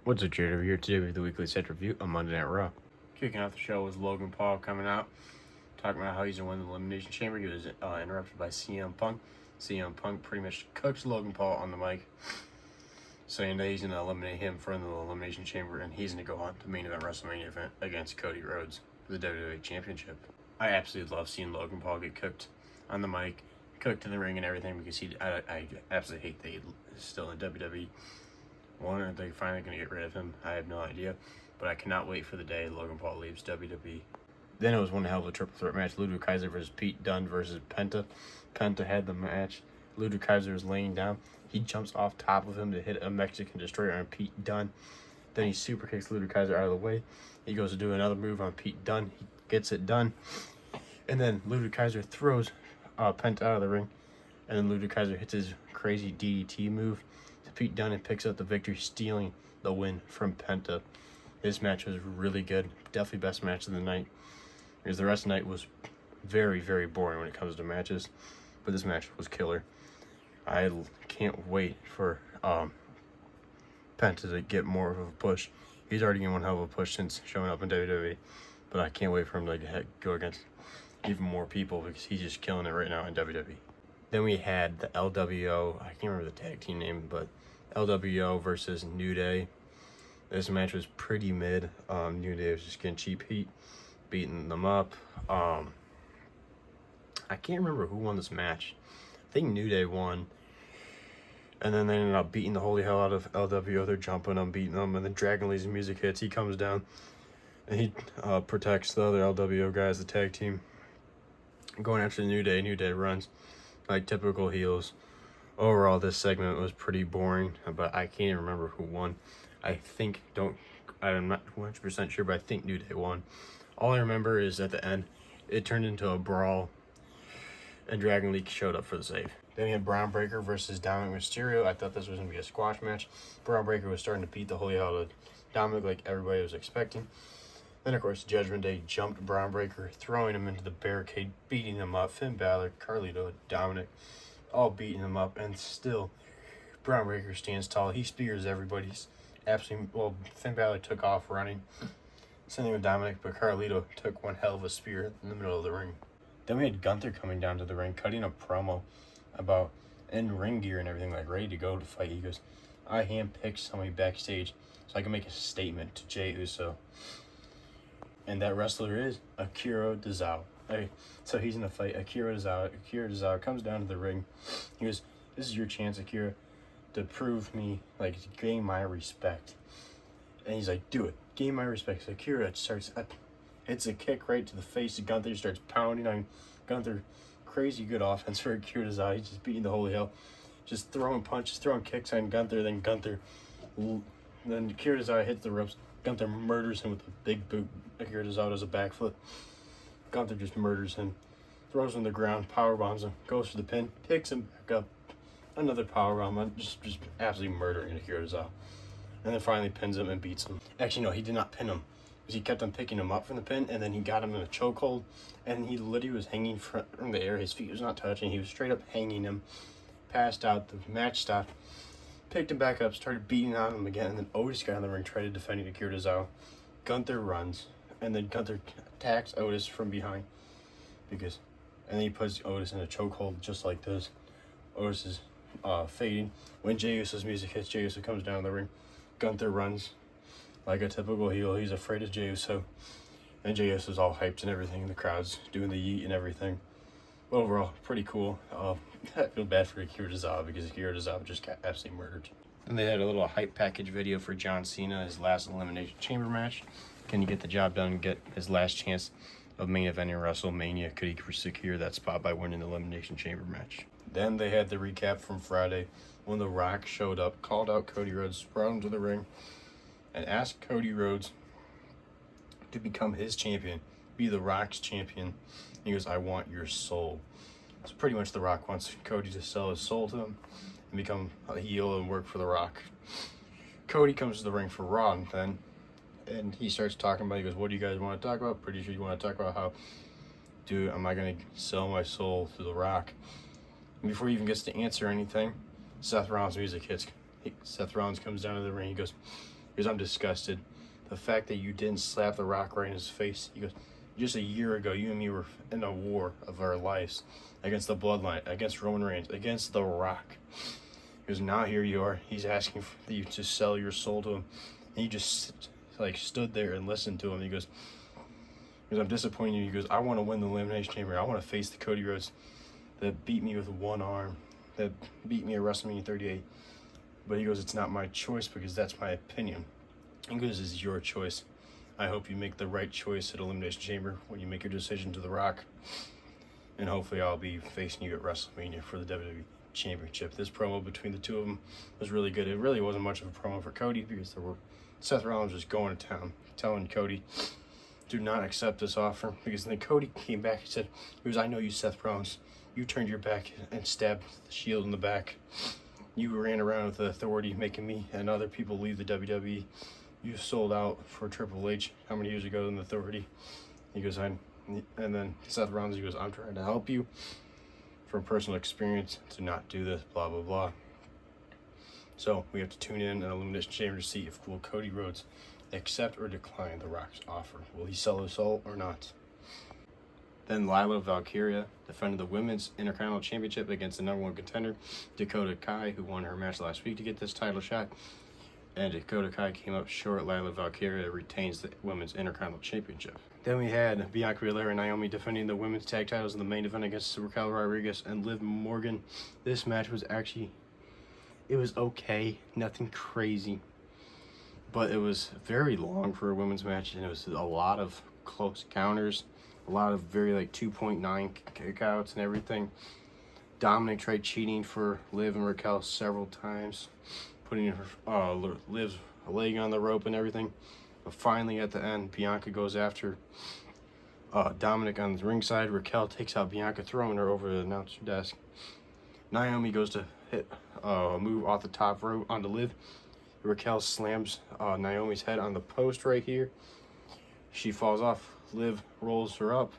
What's up, Jared? Over here today with the weekly set review on Monday Night Raw. Kicking off the show was Logan Paul coming out, talking about how he's going to win the Elimination Chamber. He was interrupted by CM Punk. CM Punk pretty much cooks Logan Paul on the mic, saying that he's going to eliminate him from the Elimination Chamber, and he's going to go on to main event WrestleMania event against Cody Rhodes for the WWE Championship. I absolutely love seeing Logan Paul get cooked on the mic, cooked in the ring and everything, because I absolutely hate that he's still in WWE. One, are they finally going to get rid of him? I have no idea. But I cannot wait for the day Logan Paul leaves WWE. Then it was one hell of a triple threat match. Ludwig Kaiser versus Pete Dunne versus Penta. Penta had the match. Ludwig Kaiser is laying down. He jumps off top of him to hit a Mexican destroyer on Pete Dunne. Then he super kicks Ludwig Kaiser out of the way. He goes to do another move on Pete Dunne. He gets it done. And then Ludwig Kaiser throws Penta out of the ring. And then Ludwig Kaiser hits his crazy DDT move to Pete Dunne and picks up the victory, stealing the win from Penta. This match was really good. Definitely best match of the night. Because the rest of the night was very, very boring when it comes to matches. But this match was killer. I can't wait for Penta to get more of a push. He's already getting one hell of a push since showing up in WWE. But I can't wait for him to go against even more people, because he's just killing it right now in WWE. Then we had the LWO, I can't remember the tag team name, but LWO versus New Day. This match was pretty mid. New Day was just getting cheap heat, beating them up. I can't remember who won this match. I think New Day won. And then they ended up beating the holy hell out of LWO. They're jumping them, beating them, and then Dragon Lee's music hits. He comes down, and he protects the other LWO guys, the tag team. Going after the New Day. New Day runs like typical heels. Overall, this segment was pretty boring, but I can't even remember who won. I'm not 100% sure, but I think New Day won. All I remember is at the end, it turned into a brawl, and Dragon Lee showed up for the save. Then we had Braun Breaker versus Dominic Mysterio. I thought this was going to be a squash match. Braun Breaker was starting to beat the holy hell out of Dominic like everybody was expecting. Then, of course, Judgment Day jumped Braun Breaker, throwing him into the barricade, beating him up. Finn Balor, Carlito, Dominic, all beating him up, and still, Braun Breaker stands tall. He spears everybody. Finn Balor took off running, sending with Dominic, but Carlito took one hell of a spear in the middle of the ring. Then we had Gunther coming down to the ring, cutting a promo about in ring gear and everything, like ready to go to fight. He goes, I handpicked somebody backstage so I can make a statement to Jey Uso. And that wrestler is Akira Tozawa. So he's in the fight. Akira Tozawa comes down to the ring. He goes, this is your chance, Akira, to prove me, to gain my respect. And he's like, do it. Gain my respect. So Akira hits a kick right to the face of Gunther. He starts pounding on Gunther. Crazy good offense for Akira Tozawa. He's just beating the holy hell. Just throwing punches, throwing kicks on Gunther. Then Akira Tozawa hits the ropes. Gunther murders him with a big boot. Akira Tozawa does a backflip. Gunther just murders him. Throws him to the ground, powerbombs him, goes for the pin, picks him back up. Another powerbomb, just absolutely murdering Akira Tozawa. And then finally pins him and beats him. Actually, no, he did not pin him, because he kept on picking him up from the pin, and then he got him in a chokehold, and he literally was hanging from the air. His feet was not touching. He was straight up hanging him. Passed out. The match stopped. Picked him back up, started beating on him again, and then Otis got in the ring, tried to defend Akira Tozawa. Gunther runs, and then Gunther attacks Otis from behind, and then he puts Otis in a chokehold just like this. Otis is fading. When Jey Uso's music hits, Jey Uso comes down the ring. Gunther runs like a typical heel. He's afraid of Jey Uso, and Jey Uso's all hyped and everything, and the crowd's doing the yeet and everything. But overall, pretty cool. I feel bad for Akira Tozawa, because Akira Tozawa just got absolutely murdered. And they had a little hype package video for John Cena, his last Elimination Chamber match. Can he get the job done and get his last chance of main eventing WrestleMania? Could he secure that spot by winning the Elimination Chamber match? Then they had the recap from Friday when The Rock showed up, called out Cody Rhodes, brought him to the ring, and asked Cody Rhodes to become his champion, be The Rock's champion. He goes, I want your soul. So pretty much The Rock wants Cody to sell his soul to him and become a heel and work for The Rock. Cody comes to the ring for Raw then, and he starts talking about, he goes, what do you guys want to talk about? Pretty sure you want to talk about how, am I going to sell my soul to The Rock? And before he even gets to answer anything, Seth Rollins' music hits. Seth Rollins comes down to the ring. He goes, Because I'm disgusted. The fact that you didn't slap The Rock right in his face. He goes, just a year ago, you and me were in a war of our lives against the Bloodline, against Roman Reigns, against The Rock. Because now here you are. He's asking for you to sell your soul to him. And you just like stood there and listened to him. He goes, I'm disappointed in you. He goes, I want to win the Elimination Chamber. I want to face the Cody Rhodes that beat me with one arm, that beat me at WrestleMania 38. But he goes, it's not my choice because that's my opinion. He goes, it's your choice. I hope you make the right choice at Elimination Chamber when you make your decision to The Rock. And hopefully I'll be facing you at WrestleMania for the WWE Championship. This promo between the two of them was really good. It really wasn't much of a promo for Cody because Seth Rollins was going to town, telling Cody, do not accept this offer. Because then Cody came back and said, I know you, Seth Rollins. You turned your back and stabbed the Shield in the back. You ran around with the Authority, making me and other people leave the WWE. You sold out for Triple H how many years ago in the Authority? He goes, and then Seth Rollins, he goes, I'm trying to help you from personal experience to not do this, blah, blah, blah. So we have to tune in an Elimination Chamber to see if will Cody Rhodes accept or decline The Rock's offer. Will he sell his soul or not? Then Lila Valkyria defended the Women's Intercontinental Championship against the #1 contender, Dakota Kai, who won her match last week to get this title shot. And Dakota Kai came up short. Lila Valkyria retains the Women's Intercontinental Championship. Then we had Bianca Belair and Naomi defending the women's tag titles in the main event against Raquel Rodriguez and Liv Morgan. This match was it was okay, nothing crazy. But it was very long for a women's match, and it was a lot of close counters, a lot of very 2.9 kickouts and everything. Dominic tried cheating for Liv and Raquel several times, putting Liv's leg on the rope and everything. But finally, at the end, Bianca goes after Dominic on the ringside. Raquel takes out Bianca, throwing her over the announcer desk. Naomi goes to hit a move off the top rope onto Liv. Raquel slams Naomi's head on the post right here. She falls off. Liv rolls her up.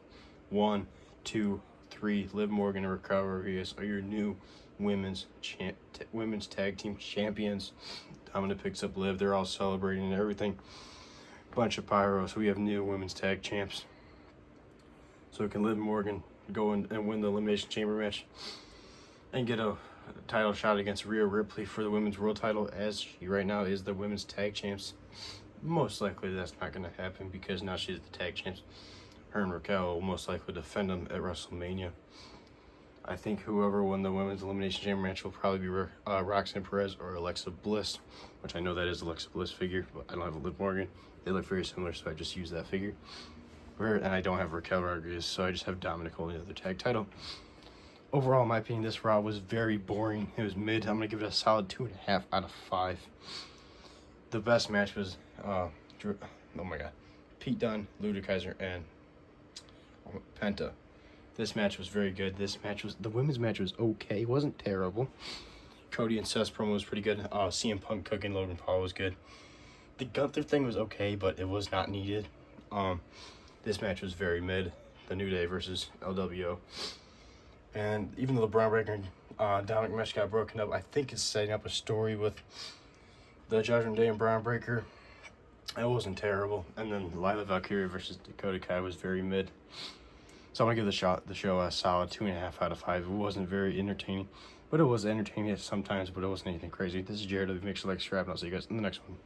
1, 2, 3. Liv Morgan and Raquel Rodriguez are your new women's tag team champions. Dominic picks up Liv. They're all celebrating and everything. Bunch of pyros. We have new women's tag champs. So can Liv Morgan go and win the Elimination Chamber match and get a title shot against Rhea Ripley for the women's world title, as she right now is the women's tag champs. Most likely that's not going to happen because now she's the tag champs. Her and Raquel will most likely defend them at WrestleMania. I think whoever won the women's elimination chamber match will probably be Roxanne Perez or Alexa Bliss, which I know that is Alexa Bliss figure, but I don't have a Liv Morgan. They look very similar, so I just use that figure. And I don't have Raquel Rodriguez, so I just have Dominic holding the other tag title. Overall, in my opinion, this Raw was very boring. It was mid. I'm going to give it a solid 2.5 out of 5. The best match was, Pete Dunne, Ludacris, and Penta. This match was very good. The women's match was okay. It wasn't terrible. Cody and Seth's promo was pretty good. CM Punk cooking Logan Paul was good. The Gunther thing was okay, but it was not needed. This match was very mid. The New Day versus LWO. And even though the Braun Breaker and Dominic Mesh got broken up, I think it's setting up a story with the Judgment Day and Braun Breaker. It wasn't terrible. And then Lila Valkyria versus Dakota Kai was very mid. So I'm going to give the show a solid 2.5 out of 5. It wasn't very entertaining, but it was entertaining sometimes, but it wasn't anything crazy. This is Jared of the Make Sure Like Strap, and I'll see you guys in the next one.